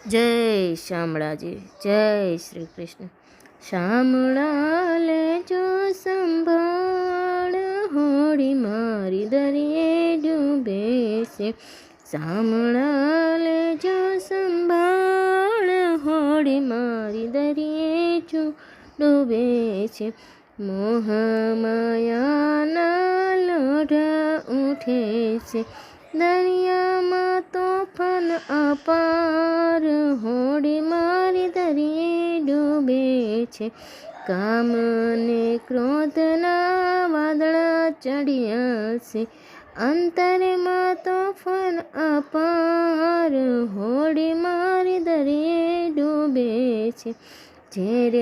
જય શામળાજી, જય શ્રી કૃષ્ણ। શામળા લેજો સંભાળ, હોડી મારી દરિયે ડૂબે છે। શામળા લેજો સંભાળ, હોડી મારી દરિયે ડૂબે છે। મોહ માયાના લોઢા ઉઠે છે, દરિયામાં તોફાન અપાર, હોડી મારી દરિયે ડૂબે છે। કામ ને ક્રોધના વાદળા ચડ્યા છે, અંતરમાં તોફાન અપાર, હોડી મારી દરિયે ડૂબે છે। ઝેર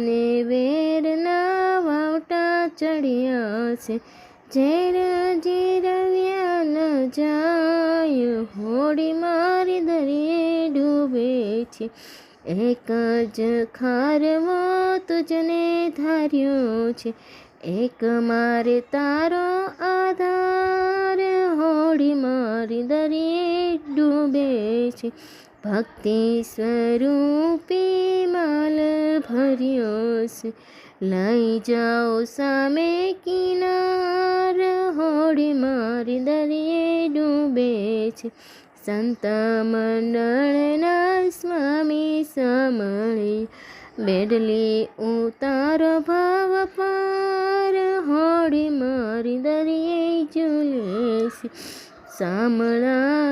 ને વેરના વાવટા ચડ્યા છે, ઝેર જીરવ્યા ન જાય, હોડી મારી દરિયે ડૂબે છે। એક જ ખારવો તુજને ધાર્યો છે, એક મારે તારો આધાર, હોડી મારી દરિયે ડૂબે છે। ભક્તિ સ્વરૂપી માલ ભર્યો છે, લઈ જાઓ સામે કિનાર, હોડી મારી દરિયે ડૂબે છે। સંત મંડળના સ્વામી સાંભળી, બેડલી ઉતારો ભાવ પાર, હોડી મારી દરિયે ઝૂલે છે। શામળા